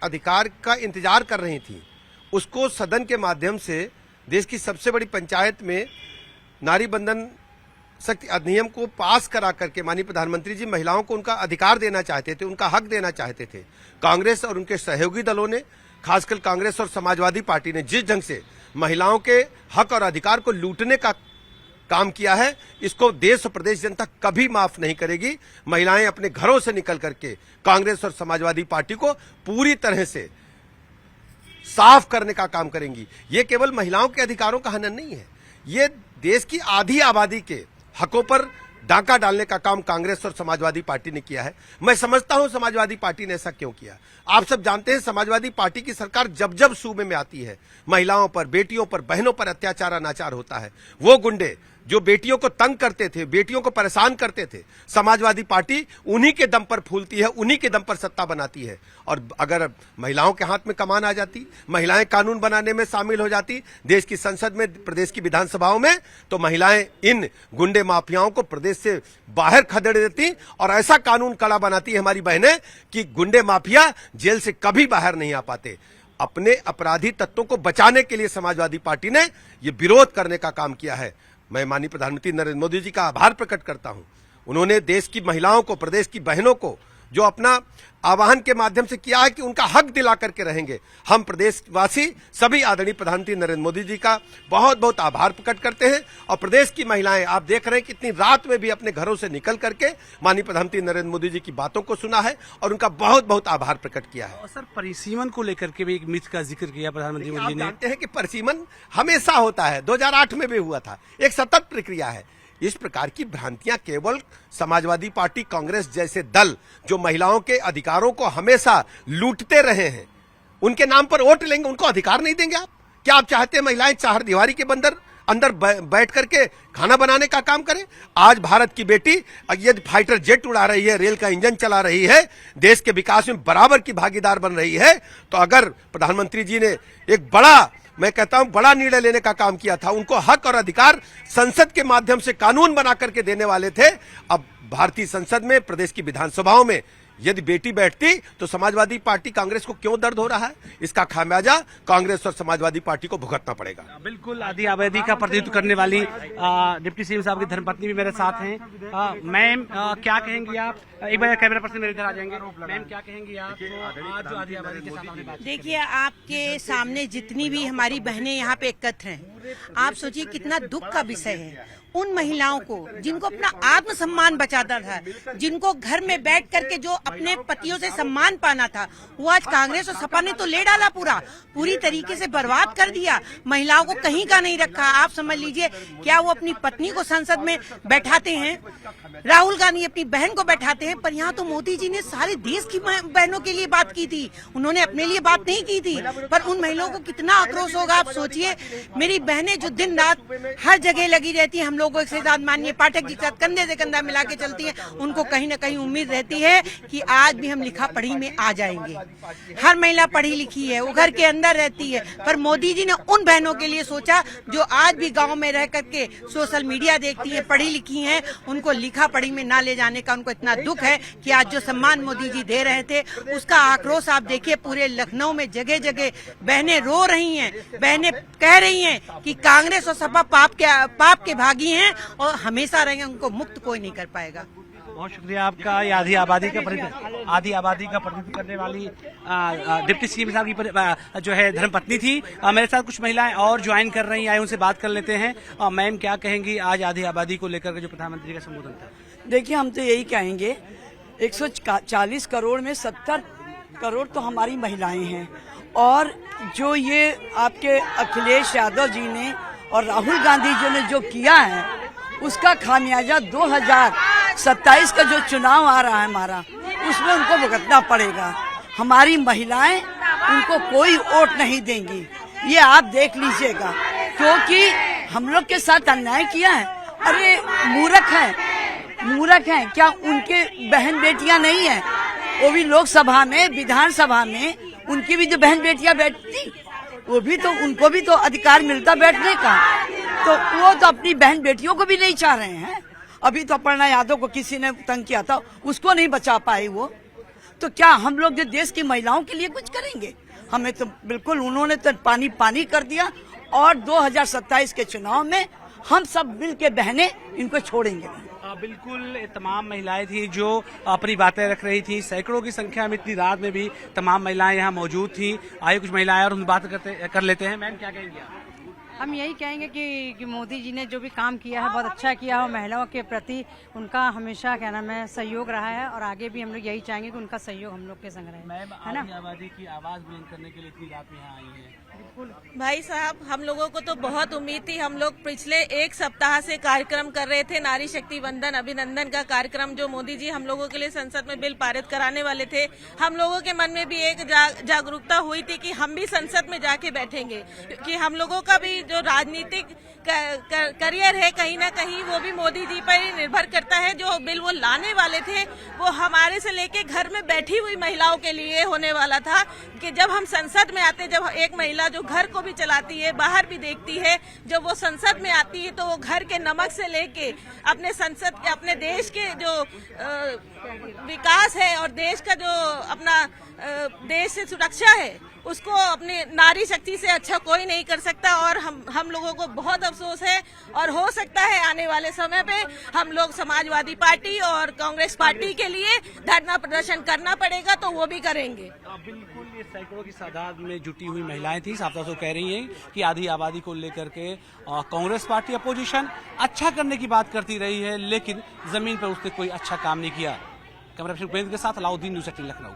अधिकार का इंतजार कर रही थी, उसको सदन के माध्यम से देश की सबसे बड़ी पंचायत में नारी बंधन शक्ति अधिनियम को पास करा करके माननीय प्रधानमंत्री जी महिलाओं को उनका अधिकार देना चाहते थे, उनका हक देना चाहते थे। कांग्रेस और उनके सहयोगी दलों ने, खासकर कांग्रेस और समाजवादी पार्टी ने जिस ढंग से महिलाओं के हक और अधिकार को लूटने का काम किया है, इसको देश और प्रदेश जनता कभी माफ नहीं करेगी। महिलाएं अपने घरों से निकल करके कांग्रेस और समाजवादी पार्टी को पूरी तरह से साफ करने का काम करेंगी। ये केवल महिलाओं के अधिकारों का हनन नहीं है, ये देश की आधी आबादी के हकों पर डाका डालने का काम कांग्रेस और समाजवादी पार्टी ने किया है। मैं समझता हूं समाजवादी पार्टी ने ऐसा क्यों किया। आप सब जानते हैं समाजवादी पार्टी की सरकार जब जब सूबे में आती है, महिलाओं पर, बेटियों पर, बहनों पर अत्याचार अनाचार होता है। वो गुंडे जो बेटियों को तंग करते थे, बेटियों को परेशान करते थे, समाजवादी पार्टी उन्हीं के दम पर फूलती है, उन्हीं के दम पर सत्ता बनाती है। और अगर महिलाओं के हाथ में कमान आ जाती, महिलाएं कानून बनाने में शामिल हो जाती देश की संसद में, प्रदेश की विधानसभाओं में, तो महिलाएं इन गुंडे माफियाओं को प्रदेश से बाहर खदेड़ देती और ऐसा कानून कड़ा बनाती है हमारी बहनें कि गुंडे माफिया जेल से कभी बाहर नहीं आ पाते। अपने अपराधी तत्वों को बचाने के लिए समाजवादी पार्टी ने यह विरोध करने का काम किया है। मैं माननीय प्रधानमंत्री नरेंद्र मोदी जी का आभार प्रकट करता हूं। उन्होंने देश की महिलाओं को, प्रदेश की बहनों को जो अपना आह्वान के माध्यम से किया है कि उनका हक दिला करके रहेंगे। हम प्रदेशवासी सभी आदरणीय प्रधानमंत्री नरेंद्र मोदी जी का बहुत बहुत आभार प्रकट करते हैं। और प्रदेश की महिलाएं, आप देख रहे हैं कितनी रात में भी अपने घरों से निकल करके माननीय प्रधानमंत्री नरेंद्र मोदी जी की बातों को सुना है और उनका बहुत बहुत आभार प्रकट किया है। और सर, परिसीमन को लेकर के भी एक मिथ का जिक्र किया प्रधानमंत्री मोदी ने। जानते हैं कि परिसीमन हमेशा होता है, 2008 में भी हुआ था, एक सतत प्रक्रिया है। इस प्रकार की भ्रांतियां केवल समाजवादी पार्टी, कांग्रेस जैसे दल जो महिलाओं के अधिकारों को हमेशा लूटते रहे हैं, उनके नाम पर वोट लेंगे, उनको अधिकार नहीं देंगे आप? क्या आप चाहते हैं महिलाएं चार दीवारी के अंदर बैठ करके खाना बनाने का काम करें? आज भारत की बेटी यदि फाइटर जेट उड़ा रही है, रेल का इंजन चला रही है, देश के विकास में बराबर की भागीदार बन रही है, तो अगर प्रधानमंत्री जी ने एक मैं कहता हूं बड़ा निर्णय लेने का काम किया था, उनको हक और अधिकार संसद के माध्यम से कानून बना करके देने वाले थे। अब भारतीय संसद में, प्रदेश की विधानसभाओं में यदि बेटी बैठती तो समाजवादी पार्टी, कांग्रेस को क्यों दर्द हो रहा है? इसका खामियाजा कांग्रेस और समाजवादी पार्टी को भुगतना पड़ेगा। बिल्कुल, आधी आबादी का प्रतिनिधित्व करने वाली डिप्टी सीएम साहब की धर्मपत्नी भी मेरे साथ हैं। मैम, क्या कहेंगी आप? एक बार कैमरा पर्सन मेरे इधर आ जाएंगे। मैम, क्या कहेंगी आप आज जो आधी आबादी के साथ आपने बात? देखिए, आपके सामने जितनी भी हमारी बहनें यहाँ पे एकत्र हैं, आप सोचिए कितना दुख का विषय है उन महिलाओं को जिनको अपना आत्मसम्मान बचाता था, जिनको घर में बैठ करके जो अपने पतियों से सम्मान पाना था, वो आज कांग्रेस और सपा ने तो ले डाला, पूरी तरीके से बर्बाद कर दिया। महिलाओं को कहीं का नहीं रखा। आप समझ लीजिए, क्या वो अपनी पत्नी को संसद में बैठाते हैं, राहुल गांधी अपनी बहन को बैठाते हैं, पर यहाँ तो मोदी जी ने सारे देश की बहनों के लिए बात की थी, उन्होंने अपने लिए बात नहीं की थी। पर उन महिलाओं को कितना आक्रोश होगा आप सोचिए। मेरी बहनें जो दिन रात हर जगह लगी रहती है, हम लोगों के साथ माननीय पाठक जी के साथ कंधे से कंधा मिला के चलती है, उनको कहीं न कहीं उम्मीद रहती है कि आज भी हम लिखा पढ़ी में आ जाएंगे। हर महिला पढ़ी लिखी है, वो घर के अंदर रहती है, पर मोदी जी ने उन बहनों के लिए सोचा जो आज भी गांव में रह करके सोशल मीडिया देखती है, पढ़ी लिखी हैं, उनको लिखा पढ़ी में ना ले जाने का उनको इतना दुख है कि आज जो सम्मान मोदी जी दे रहे थे उसका आक्रोश आप देखिए। पूरे लखनऊ में जगह जगह बहनें रो रही हैं, बहनें कह रही हैं कि कांग्रेस और सपा पाप के भागी हैं और हमेशा रहेंगे, उनको मुक्त कोई नहीं कर पाएगा। बहुत शुक्रिया आपका। ये आधी आबादी का प्रतिनिधित्व करने वाली डिप्टी सीएम साहब की जो है धर्मपत्नी थी। मेरे साथ कुछ महिलाएं और ज्वाइन कर रही हैं, उनसे बात कर लेते हैं। मैम, क्या कहेंगी आज आधी आबादी को लेकर के जो प्रधानमंत्री का संबोधन था? देखिए, हम तो यही कहेंगे, 140 करोड़ में 70 करोड़ तो हमारी महिलाएं हैं, और जो ये आपके अखिलेश यादव जी ने और राहुल गांधी जी ने जो किया है, उसका खामियाजा 2027 का जो चुनाव आ रहा है हमारा, उसमें उनको भुगतना पड़ेगा। हमारी महिलाएं उनको कोई वोट नहीं देंगी, ये आप देख लीजिएगा, क्योंकि हम लोग के साथ अन्याय किया है। अरे मूर्ख हैं क्या? उनके बहन बेटियां नहीं है? वो भी लोकसभा में, विधानसभा में उनकी भी जो बहन बेटियां बैठती, वो भी तो, उनको भी तो अधिकार मिलता बैठने का, तो वो तो अपनी बहन बेटियों को भी नहीं चाह रहे हैं। अभी तो अपर्णा यादव को किसी ने तंग किया था, उसको नहीं बचा पाए वो। तो क्या हम लोग जो देश की महिलाओं के लिए कुछ करेंगे? हमें तो बिल्कुल, उन्होंने तो पानी पानी कर दिया। और 2027 के चुनाव में हम सब मिल के बहने इनको छोड़ेंगे नहीं। बिल्कुल, ये तमाम महिलाएं थी जो अपनी बातें रख रही थी। सैकड़ों की संख्या में इतनी रात में भी तमाम महिलाएं यहाँ मौजूद थी। आइए कुछ महिलाएं और उनसे बात कर लेते हैं। मैम, क्या कहेंगे आप? हम यही कहेंगे कि मोदी जी ने जो भी काम किया है बहुत अच्छा किया है। महिलाओं के प्रति उनका हमेशा क्या नाम है सहयोग रहा है और आगे भी हम लोग यही चाहेंगे कि उनका सहयोग हम लोग के संग रहे, मैम, है ना। आधी आबादी की आवाज बुलंद करने के लिए इतनी रात में यहाँ आई है। भाई साहब, हम लोगों को तो बहुत उम्मीद थी। हम लोग पिछले एक सप्ताह से कार्यक्रम कर रहे थे, नारी शक्ति वंदन अभिनंदन का कार्यक्रम, जो मोदी जी हम लोगों के लिए संसद में बिल पारित कराने वाले थे। हम लोगों के मन में भी एक जागरूकता हुई थी कि हम भी संसद में जाके बैठेंगे, क्योंकि हम लोगों का भी जो राजनीतिक करियर है कहीं ना कहीं वो भी मोदी जी पर ही निर्भर करता है। जो बिल वो लाने वाले थे वो हमारे से लेके घर में बैठी हुई महिलाओं के लिए होने वाला था, कि जब हम संसद में आते, जब एक महिला जो घर को भी चलाती है, बाहर भी देखती है, जब वो संसद में आती है तो वो घर के नमक से लेके अपने संसद के, अपने देश के जो विकास है और देश का जो अपना देश से सुरक्षा है उसको अपने नारी शक्ति से अच्छा कोई नहीं कर सकता। और हम लोगों को बहुत अफसोस है, और हो सकता है आने वाले समय पे हम लोग समाजवादी पार्टी और कांग्रेस पार्टी के लिए धरना प्रदर्शन करना पड़ेगा, तो वो भी करेंगे। बिल्कुल, ये सैकड़ों की तादाद में जुटी हुई महिलाएं थी। साफ तौर से कह रही हैं कि आधी आबादी को लेकर के कांग्रेस पार्टी अपोजिशन अच्छा करने की बात करती रही है, लेकिन जमीन पर उसने कोई अच्छा काम नहीं किया। कैमरा पर्सन उपेंद्र के साथ अलाउद्दीन, न्यूज़ 18 लखनऊ।